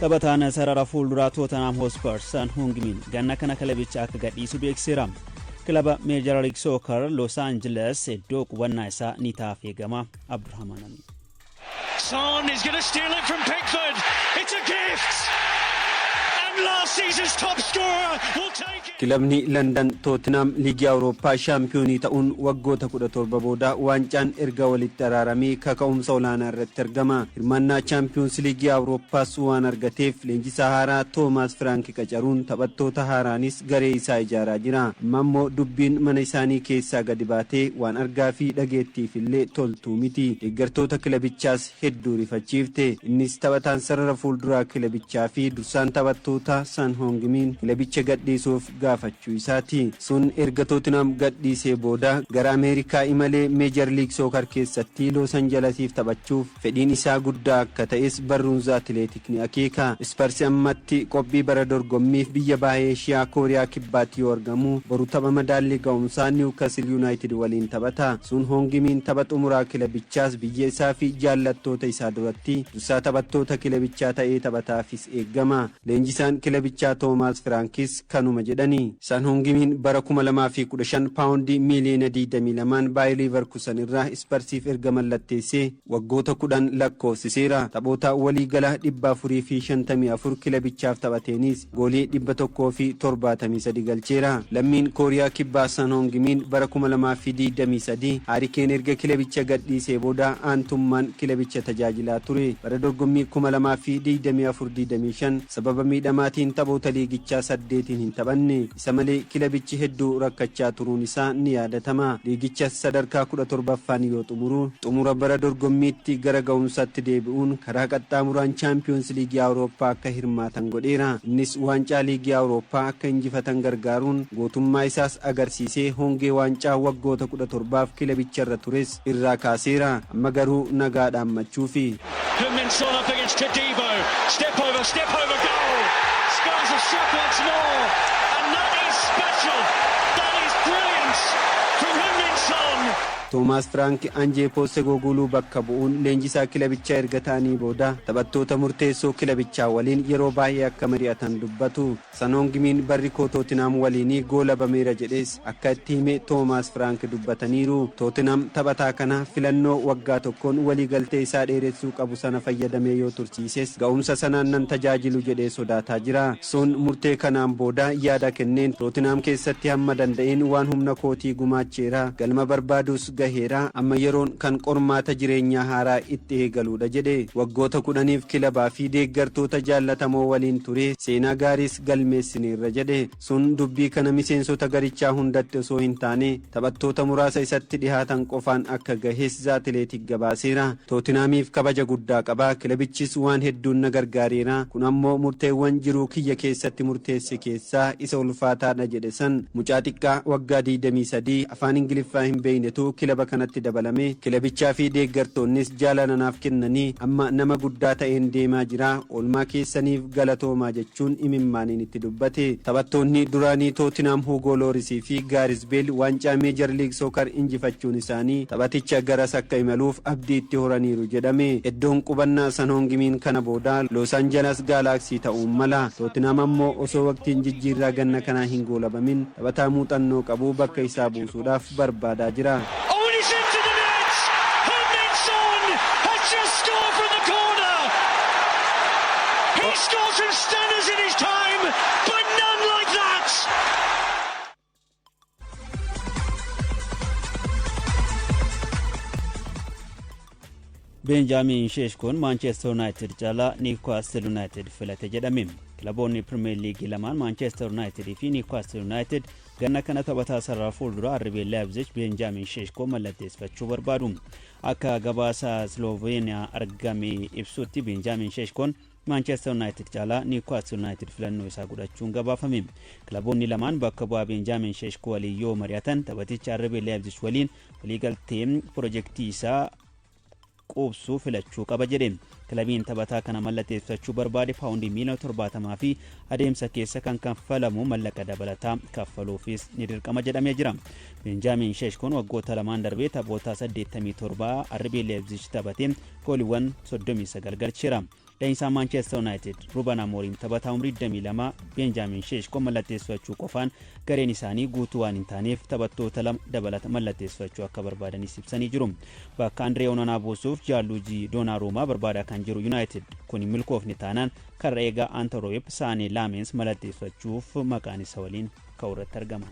Taphataan sarara fuulduraa Tottenham Hotspur Son Heung-min ganna kana kilabicha akka gadhiisu beeksiseera. Kilaba Major League Soccer Los Angeles iddoo qubannaa isaa ni taaf eegama. Abdurrahman Amin. Son is going to steal it from Pickford. It's a gift. Last season's top scorer will take it. Kilabni London Tottenham Liigii Awurooppaa shaampiyoonii ta'uun waggoota 17 booda waancaan erga walitti araaramee kaka'umsa olaanaa irratti argama. Hirmaannaa Champions Liigii Awurooppaas waan argateef leenjisaa haaraa Toomaas Firaank qacaruun taphattoota haaraanis garee isaa ijaaraa jira. Amma immoo dubbiin mana isaanii keessaa gadi baatee waan argaa fi dhageettiif illee toltuu miti. Deeggartoota kilabichaas hedduu rifachiifte. Innis taphataan sarara fuulduraa kilabichaa fi dursaan taphattoota Son Heung-min kilabicha gadhiisuuf gaafachuu isaati. Sun erga Tottenham gadhiisee booda gara Ameerikaa imalee Major League Soccer keessatti Los Angelesiif taphachuuf fedhiin isaa guddaa akka ta'es barruunsa atileetik ni akeeka. Spurs ammatti qophii bara dorgommiif biyya baay'ee Eeshiyaa Kooriyaa kibbaatti yoo argamu boru tapha madaallii ga'umsaa Newcastle United waliin taphata. Son Heung-min tapha xumuraa kilabichaas biyya isaa fi jaallattoota isaa duratti dursaa taphattoota kilabichaa ta'ee taphataafis eegama. Leenjisaan kilabichaa Toomaas Firankis kanuma jedhani. Son Heung-min bara 2015 paawundii miliyoona 22 Bayer Leverkusen irraa Spursiif erga mallatteessee waggoota 10 lakkoofsiseera. Taphoota waliigala 454 kilabichaaf taphateenis goolii 173 galcheera. Lammiin Kooriyaa kibbaa Son Heung-min bara 2023 Harikeen erga kilabicha gadhiisee booda aantummaan kilabicha tajaajilaa ture. Bara dorgommii 2024-25 sababa miidhamaatiin taphoota liigichaa 8 hin taphanne. Isa malee kilabichi hedduu rakkachaa turuun isaa ni yaadatama. Liigicha sadarkaa 17ffaan yoo xumura bara dorgommiitti gara ga'umsaatti deebi'uun karaa qaxxaamuraan Champions League Awurooppaa akka hirmaatan godheera. Innis waancaa liigii Awurooppaa akka injifatan gargaaruun gootummaa isaas agarsiisee hongee waancaa waggoota 17f kilabicha irra tures irraa kaaseera. Amma garuu nagaa dhaammachuufi. Step over goal. Spurs have struck once more, and that is special. That is brilliant from Heung-min Son. Toomaas Firaank Anjee Postecoglou bakka bu'uun leenjisaa kilabichaa erga ta'anii booda taphattoota murteessoo kilabichaa waliin yeroo baay'ee akka mari'atan dubbatu. Son Heung-min barri koo Tottenham waliinii goola bameera jedhees akka itti hime Toomaas Firaank dubbataniiru. Tottenham taphataa kana filannoo waggaa tokkoon waliigaltee isaa dheeressuu qabu sana fayyadamee yoo tursiises ga'umsa sanaan nan tajaajilu jedhee sodaataa jira. Son murtee kanaan booda yaada kenneen Tottenham keessatti hamma danda'een waan humna kootii gumaacheera. Galma barbaadus gaheera. Amma yeroon kan qormaata jireenyaa haaraa itti eegaluudha jedhe. Waggoota 10f kilabaa fi deeggartoota jaallatamoo waliin ture. Seenaa gaariis galmeessineerra jedhe. Sun dubbii kana miseensota garichaa hundatti osoo hin taane taphattoota muraasa isatti dhihaatan qofaan akka gahees atileetik gabaaseera. Tottenhamiif kabaja guddaa qaba. Kilabichis waan hedduun na gargaareera. Kun ammoo murteewwan jiruu kiyya keessatti murteesse keessaa isa ulfaataadha jedhe. Son mucaa xiqqaa waggaa 23 afaan Ingiliffaa hin beeknetu kilaba kanatti dabalame. Kilabichaa fi deeggartoonnis jaalala naaf kennanii amma nama guddaa ta'een deemaa jira. Oolmaa keessaniif galatoomaa jechuun imimmaaniin itti dubbate. Taphattoonni duraanii Tottenham Hugo Lloris fi Gareth Bale waancaa Major League Soccer injifachuun isaanii taphaticha garas akka imaluuf abdii itti horaniiru jedhame. Iddoon qubannaa Son Heung-min kana booda Los Angeles Galaxy ta'uun mala. Tottenham ammoo osoo waqtiin jijjiirraa ganna kanaa hin goolabamin taphataa muuxannoo qabu bakka isaa buusuudhaaf barbaadaa jira. He scored some stunners in his time, but none like that. Benjamin Sheshkon Manchester United jala Newcastle United filate jedhame. Kilaboonni Premier League lamaan Manchester United fi Newcastle United ganna kana taphataa sarara fuuldura RB Leipzig Benjamin Sheshkon mallatteessifachuu barbaadu. Akka gabaasa Slovenia argame ibsutti Benjamin Sheshkon Manchester United jala Newcastle United filannoo isaa godhachuun gabaafame. Kilaboonni lamaan bakka bu'aa Benjamin Sheshkon waliin yoo mari'atan taphaticha RB Leipzig waliin waliigaltee piroojeektii isaa qubsuu filachuu qaba jedhe. Kilabiin taphataa kana mallatteessifachuu barbaade paawundii miliyoona 70 fi adeemsa keessa kan kaffalamu mallaqa dabalataa kaffaluufis ni dirqama jedhamee jira. Benjamin Sheshkon waggoota lamaan darbee taphoota 87 RB Leipzig taphatee gooliiwwan 39 galcheera. leenjisaa Manchester United Ruben Amorim taphataa umrii 22 Benjamin Sesko mallatteessifachuu qofaan gareen isaanii guutuu waan hin taaneef taphattoota lama dabalata mallatteessifachuu akka barbaadanis ibsanii jiru. Bakka Andree Onana buusuuf Gianluigi Donnarumma barbaadaa kan jiru United kun milkoofni taanaan karra eegaa Antwerp Sané Lamens mallatteessifachuuf maqaan isa waliin ka'uurratti argama.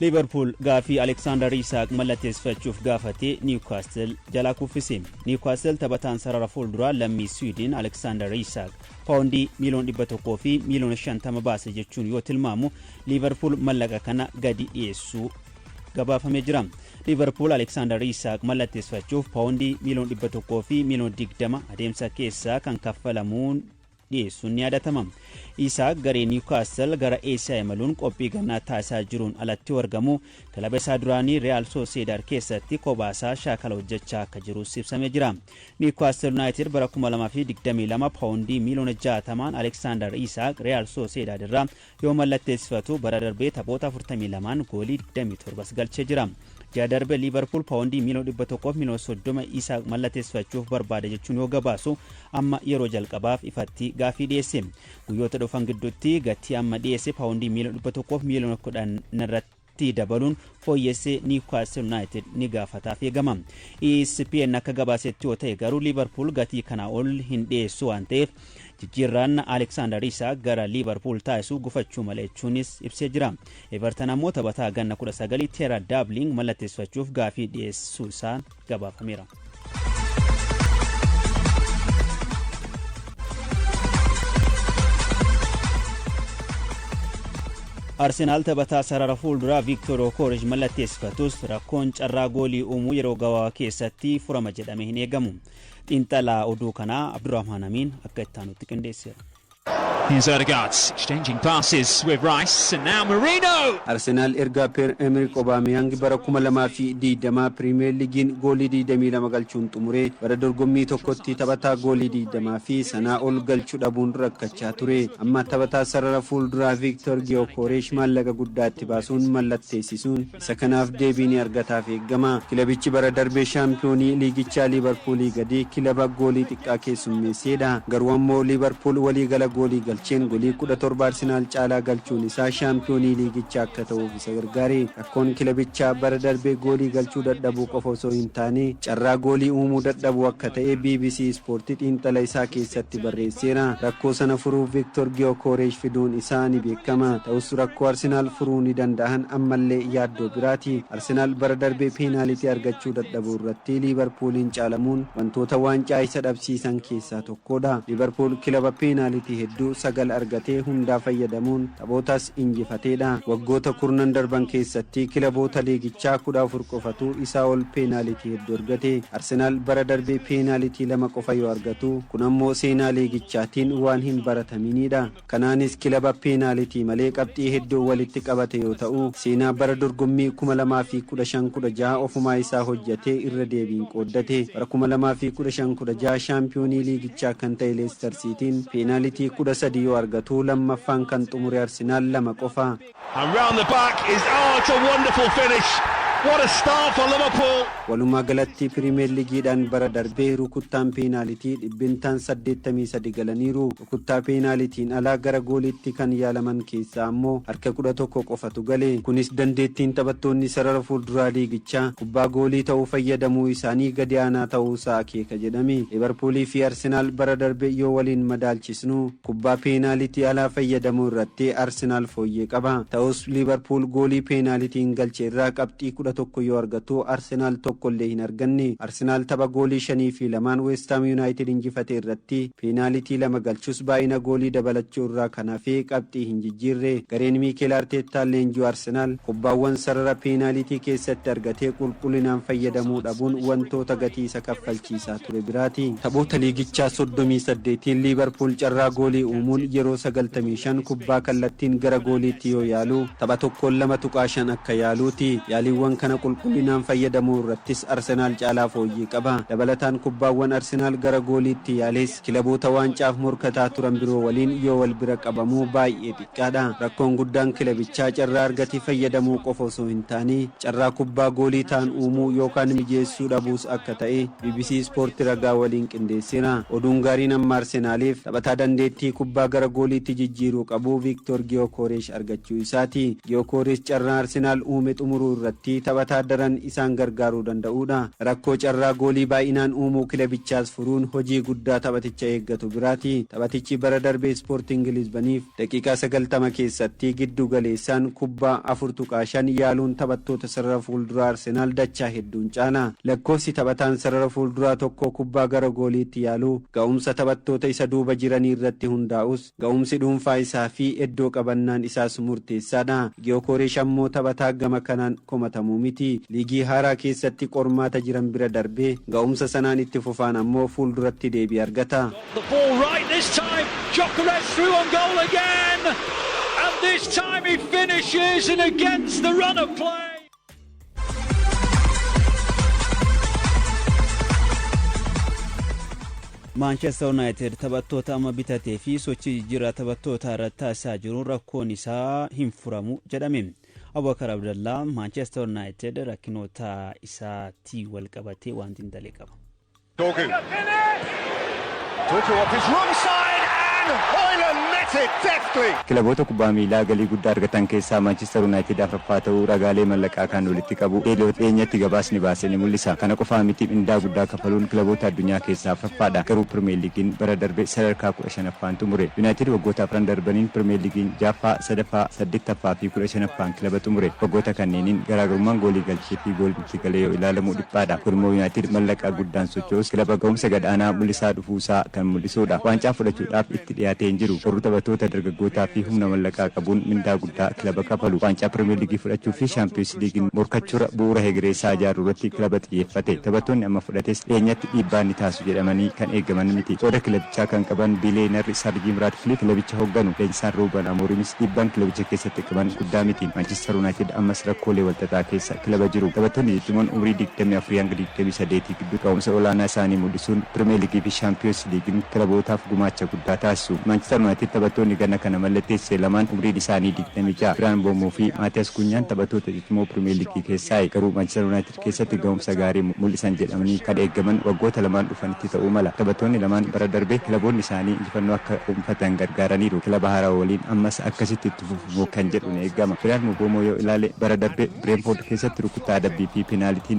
Liverpool gaafii Alexander Isak mallatteessifachuuf gaafatee Newcastle jala kuffise. Newcastle taphataan sarara fuulduraa lammii Sweden Alexander Isak paawundii $100 fi $50 baase jechuun yoo tilmaamu Liverpool mallaqa kana gadi dhiyeessuu gabaafamee jira. Liverpool Alexander Isak mallatteessifachuuf paawundii $100 fi $20 adeemsa keessaa kan kaffalamuun dhiyeessuun ni yaadatama. Isak garee Newcastle gara Asia imaluun qophii gannaa taasisaa jiruun alatti argamu kilaba isaa duraanii Real Sociedad keessatti kophaasaa shaakala hojjechaa akka jiru ibsamee jira. Newcastle United bara 2022 paawundii $60 Alexander Isak Real Sociedad irraa yoo mallatteessifatu bara darbee taphoota 42 goolii 27 galchee jira. Jadarbe Liverpool paawundii $130 Isak mallatteessifachuuf barbaada jechuun yoo gabaasu amma yeroo jalqabaaf ifatti gaafii dhiyeesse. Guyyoota dhufan gidduutti gatii amma dhiyeesse paawundii $110 irratti dabaluun fooyyessee Newcastle United ni gaafataaf eegama. ESPN akka gabaasetti yoo ta'e garuu Liverpool gatii kana ol hin dhiyeessu waan ta'eef jijjiirraan Alexander Isak gara Liverpool taasisu gufachuu malee jechuunis ibsee jira. Everton ammoo taphataa ganna 19 Terra Dabling mallatteessifachuuf gaafii dhiyeessuu isaa gabaafameera. Arsenal taphataa sarara fuulduraa Victor Okoresh mallatteessifatus rakkoon carraa goolii uumuu yeroo gabaabaa keessatti furama jedhamee hin eegamu. Xiinxalaa oduu kanaa Abdurrahman Amin akka ittaanutti qindeesseera. Here's Odegaard exchanging passes with Rice and now Marino. Arsenal erga Pierre-Emerick Aubameyang bara 2020 Premier Leaguein goolii 22 galchuun xumuree bara dorgommii tokkotti taphataa goolii 20 fi sanaa ol galchuu dhabuun rakkachaa ture. Amma taphataa sarara fuulduraa Victor Gyökeres maallaqa guddaatti baasuun mallatteessisuun isa kanaaf deebii ni argataaf eegama. Kilabichi bara darbee shaampiyoonii liigichaa Liverpoolii gadi kilaba goolii xiqqaa keessummeesseedha. Garuu ammoo Liverpool waliigala goolii galcheen goolii 17 Arsenal caalaa galchuun isaa shaampiyoonii liigichaa akka ta'uuf isa gargaare. Rakkoon kilabichaa bara darbee goolii galchuu dadhabuu qofa osoo hin taane carraa goolii uumuu dadhabuu akka ta'e BBC Sport xiinxala isaa keessatti barreesseera. Rakkoo sana furuuf Victor Gyökeres fiduun isaa ni beekama. Ta'us rakkoo Arsenal furuu ni danda'an ammallee yaaddoo biraati. Arsenal bara darbee peenaalitii argachuu dadhabuu irratti Liverpooliin caalamuun wantoota waancaa isa dhabsiisan keessaa tokkodha. Liverpool kilaba peenaalitii hedduu 9 argatee hundaa fayyadamuun taphootas injifateedha. Waggoota kurnan darban keessatti kilaboota liigichaa 14 qofatu isaa ol peenaalitii hedduu argate. Arsenal bara darbee peenaalitii 2 qofa yoo argatu kun ammoo seenaa liigichaatiin waan hin barataminidha. Kanaanis kilaba peenaalitii malee qabxii hedduu walitti qabate yoo ta'u seenaa bara dorgommii 2015-16 ofumaa isaa hojjetee irra deebiin qooddate. Bara 2015-16 shaampiyoonii liigichaa kan ta'e Leicester Cityin peenaalitii 13 yoo argatu lammaffaan kan xumure Arsenal 2 qofa. And round the back is it's a wonderful finish. What a start for Liverpool. Walumaa galatti Premier Leagueidhaan bara darbee rukuttaan peenaalitii dhibbintaan 83 galaniiru. Rukuttaa peenaalitiin alaa gara gooliitti kan yaalaman keessaa ammoo harka 11 qofatu gale. Kunis dandeettiin taphattoonni sarara fuulduraa liigichaa kubbaa goolii ta'uu fayyadamuu isaanii gadi aanaa ta'uu isaa akeeka jedhame. Liverpoolii fi Arsenal bara darbee yoo waliin madaalchisnu kubbaa peenaalitii alaa fayyadamuu irratti Arsenal fooyyee qaba. Ta'us Liverpool goolii peenaalitiin galche irraa qabxii 11 yoo argatu Arsenal tokkollee hin arganne. Arsenal tapha goolii 5 fi 2 West Ham United injifate irratti peenaalitii 2 galchus baay'ina goolii dabalachuu irraa kanaafee qabxii hin jijjiirre. Gareen Mikel Arteta leenjii Arsenal kubbaawwan sarara peenaalitii keessatti argatee qulqullinaan fayyadamuu dhabuun wantoota gatii isa kaffalchiisaa ture biraati. Taphoota liigichaa 38 Liverpool carraa goolii uumuun yeroo 95 kubbaa kallattiin gara gooliitti yoo yaalu tapha tokkoon 2.5 akka yaaluuti. Yaaliiwwan kana qulqullinaan fayyadamuu irrattis Arsenaal caalaa fooyyee qaba. Dabalataan kubbaawwan Arsenaal gara gooliitti yaales kilaboota waancaa morkataa turan biroo waliin yoo wal bira qabamuu baay'ee xiqqaadha. Rakkoon guddaan kilabichaa carraa argatee fayyadamuu qofa osoo hin taane carraa kubbaa goolii ta'an uumuu yookaan mijeessuu dhabuus akka ta'e BBC Sport ragaa waliin qindeessina. Oduun gaariin amma Arsenaaliif taphataa dandeettii kubbaa gara gooliitti jijjiiruu qabu Victor Gyökeres argachuu isaati. Gyökeres carraa Arsenaal uume xumuruu irratti taphataa daran isaan gargaaruu danda'udha. Rakkoo carraa goolii baay'inaan uumuu kilabichaas furuun hojii guddaa taphaticha eeggatu biraati. Taphatichi bara darbee Sporting Lisboniif daqiiqaa 90 keessatti giddu galeessaan kubbaa 4.5 yaaluun taphattoota sarara fuulduraa Arsenaal dachaa hedduun caala. Lakkoofsi taphataan sarara fuulduraa tokko kubbaa gara gooliitti yaaluu ga'umsa taphattoota isa duuba jiranii irratti hundaa'us ga'umsi dhuunfaa isaa fi iddoo qabannaan isaas murteessaadha. Gyökeres ammoo taphataa gama kanaan komatamuu miti. Liigii haaraa keessatti qormaata jiran bira darbee ga'umsa sanaan itti fufaan ammoo fuulduratti deebii argata. Manchester United taphattoota amma bitatee fi sochii jijjiirraa taphattoota irratti taasisaa jiruun rakkoon isaa hin furamu jedhame. Abubakar Abdallah Manchester United rakkinoota isaatii wal qabatee wanti hin dalee qaba. Doku off his wrong side and Højlund met it deftly. Kilaboota kubbaa miilaa galii guddaa argatan keessaa Manchester United afraffaa ta'uu ragaalee mallaqaa kan walitti qabu dhiyeenyatti gabaasni baasee ni mul'isa. Kana qofaa miti mindaa guddaa kafaluun kilaboota addunyaa keessaa afraffaadha. Garuu Premier Leaguein bara darbee sadarkaa 15ffaan xumure. United waggoota afran darbaniin Premier Leaguein jaffaa, sadaffaa, 8ffaa fi 15ffaan kilaba xumure. Waggoota kanneeniin garaagarummaan goolii galchee fi goolitti galee yoo ilaalamu dhiphaadha. Kunimmoo United mallaqaa guddaan sochoos kilaba ga'umsa gadaanaa mul'isaa dhufuusaa kan mul'isudha. Waancaa fudhachuudhaaf itti dhiyaatee hin jiru. Garuu taphattoota dargaggootaa fi humna mallaqaa qabuun mindaa guddaa kilaba kafalu. Waancaa Premier League fudhachuu fi Champions League morkachuura bu'uura hegereessaa ijaaruu irratti kilaba xiyyeeffate. Taphattoonni amma fudhates dhiyeenyatti dhiibbaa ni taasisu jedhamanii kan eegaman miti. Qooda kilabichaa kan qaban biliyeenarri Sir Jim Ratcliffe kilabicha hoogganu. Leenjisaan Ruben Amorim's dhiibbaan kilabicha keessatti qaban guddaa miti. Manchester United ammas rakkoolee walxaxaa keessa kilaba jiru. Taphattoonni jijjiimoon umurii 24 hanga 28 gidduu ga'umsa olaanaa isaanii mul'isuun Premier League fi Champions League kilabootaaf gumaacha guddaa taasisu. Manchester United taphattoonni ganna kana mallatteessee lamaan umriin isaanii 26. Biraan Boomuu fi Maatiyaas Kunyaan taphattoota jijjiimoo Premier League keessaa garuu Manchester United keessatti ga'umsa gaarii mul'isan jedhamanii kan eegaman waggoota lamaan dhufanitti ta'uu mala. Taphattoonni lamaan bara darbee kilaboonni isaanii injifannoo akka dhuunfatan gargaaraniiru. Kilaba haaraa waliin ammas akkasitti itti fufu kan jedhu ni eegama. Biraan Boomuu yoo ilaale bara darbee Brentford keessatti rukutaa adabbii fi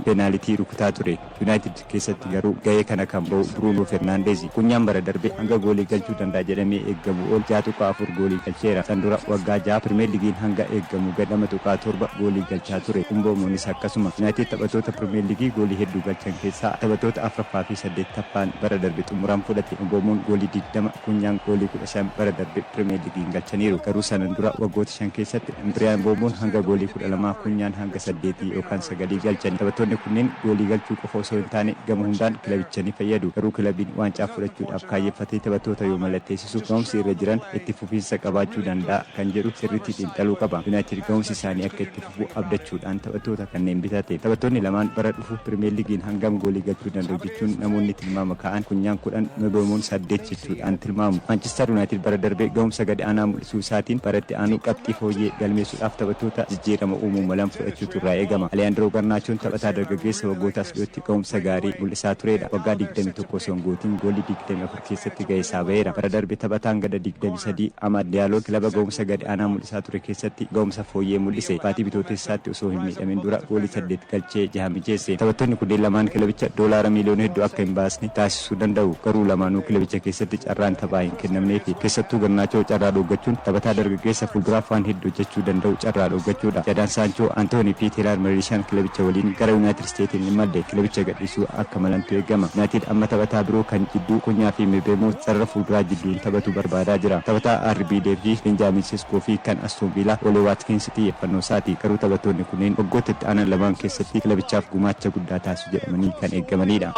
peenaalitii rukutaa ture. United keessatti garuu ga'ee kana kan ba'u Bruno Fernandes. Kunyaan bara darbee hanga goolii galchuu danda'a jedhamee eeggamu ol 6.4 goolii galcheera. Sandura waggaa 6 Premier Leaguein hanga eeggamu gadhama 7 goolii galchaa ture. Boomoonis akkasuma. United taphattoota Premier League goolii hedduu galchan keessaa taphattoota afraffaa fi 8ffaan bara darbe xumuraan fudhate. Boomoon goolii 20, Kunyaan goolii 15 bara darbe Premier Leaguein galchaniiru. Garuu sanan dura waggoota 5 keessatti Biraan Boomoon hanga goolii 12, Kunyaan hanga 8 yookaan 9 galchan. Taphattoonni kunneen goolii galchuu qofa osoo hin taane gama hundaan kilabicha ni fayyadu. Garuu kilabiin waancaa fudhachuudhaaf kaayeffatee taphattoota yoo mallatteessisu ga'umsi irra jiran itti fufiinsa qabaachuu danda'a kan jedhu sirriitti xiinxaluu qaba. United ga'umsi isaanii akka itti fufu abdachuudhaan taphattoota kanneen bitate. Taphattoonni lamaan bara dhufu Premier Leaguein hangam goolii galchuu danda'u jechuun namoonni tilmaama ka'an Kunyaan 10, Boomoon 8 jechuudhaan tilmaamu. Manchester United bara darbee ga'umsa gadi aanaa mul'isuu isaatiin baratti aanu qabxii fooyyee galmeessuudhaaf taphattoota jijjiirama uumuu malan fudhachuutu irraa eegama. Alejandro Garnachoon taphataa dargaggeessa waggootaas dhiyootti ga'umsa gaarii mul'isaa turedha. Waggaa 21 soongootiin goolii 24 keessatti ga'ee isaa ba'eera. Bara darbee taphataan gada 23 Amad Diallo kilaba ga'umsa gadi aanaa mul'isaa ture keessatti ga'umsa fooyyee mul'ise. Baatii bitootessaatti osoo hin miidhamin dura goolii 8 galchee 6 mijeesse. Taphattoonni kunneen lamaan kilabicha doolaara miliyoona hedduu akka hin baasne taasisuu danda'u. Garuu lamaanuu kilabicha keessatti carraan taphaa hin kennamnee fi keessattuu Garnaachoo carraa dhoggachuun taphataa dargaggeessa fuulduraaf waan hedduu hojjechuu danda'u carraa dhoggachuudha. Jadaan Saanchoo, Antoonii fi Teelar Merishaan kilabicha waliin gara United States hin imalde kilabicha gadhiisuu akka malantu eegama. United amma taphataa biroo kan jidduu Kunyaa fi Mbeumo sarara fuulduraa jidduun taphatu barbaadaa jira. Taphataa RB Davies, Benjamin Sesko fi kan Aston Villa Ole Watkins xiyyeeffannoo isaati. Garuu taphattoonni kunneen waggoota itti aanan lamaan keessatti kilabichaaf gumaacha guddaa taasisu jedhamanii kan eeggamanidha.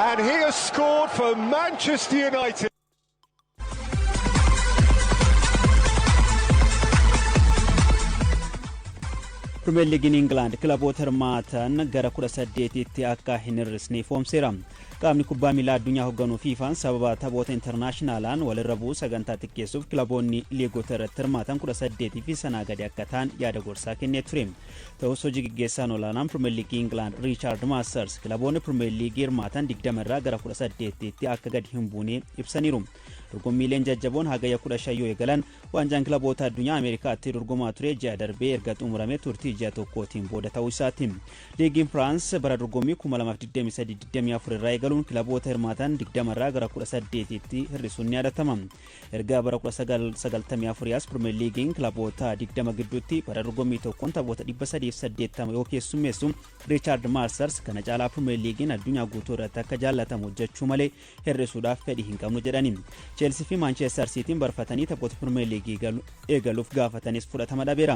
And he has scored for Manchester United. Premier League England kilaboota hirmaatan gara 18tti akka hin hir'isne foomseera. Qaamni kubbaa miilaa addunyaa hoogganuu FIFAn sababa taphoota intarnaashinalaan walirra bu'uu sagantaa xiqqeessuuf kilaboonni liigota irratti hirmaatan 18 fi sanaa gadi akka ta'an yaada gorsaa kennee ture. Ta'us hojii gaggeessaan olaanaan Premier League England Richard Masters kilaboonni Premier League hirmaatan 20 irraa gara 18tti akka gadi hin buune ibsaniiru. Dorgommiileen jajjaboon hagayya 15 yoo eegalan waanjaan kilaboota addunyaa Ameerikaatti dorgomaa ture ji'a darbee erga xumurame turtii ji'a tokkootiin booda ta'uu isaati. Liigiin France bara dorgommii 2023-24 irraa eegaluun kilaboota hirmaatan 20 irraa gara 18tti hir'isuun ni yaadatama. Erga bara 1994 Premier Leaguein kilaboota 20 gidduutti bara dorgommii tokkoon taphoota 380 yoo keessummeessu Richard Masters kana caalaa Premier Leaguein addunyaa guutuu irratti akka jaallatamu hojjechuu malee hir'isuudhaaf fedhii hin qabnu jedhani. Chelsea fi Manchester Cityn barfatanii taphoota Premier League eegaluuf gaafatanis fudhatama dhabeera.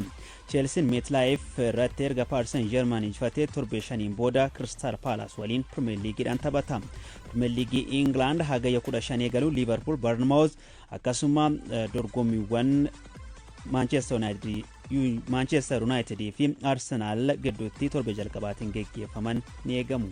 Chelsea MetLife irratti erga Paris Saint-Germain injifatee torbee shaniin booda Crystal Palace waliin Premier Leagueidhaan taphata. Premier League England hagayya 15 eegalu Liverpool, Bournemouth akkasuma dorgommiiwwan Manchester United fi Arsenal gidduutti torbee jalqabaatiin geggeeffaman ni eegamu.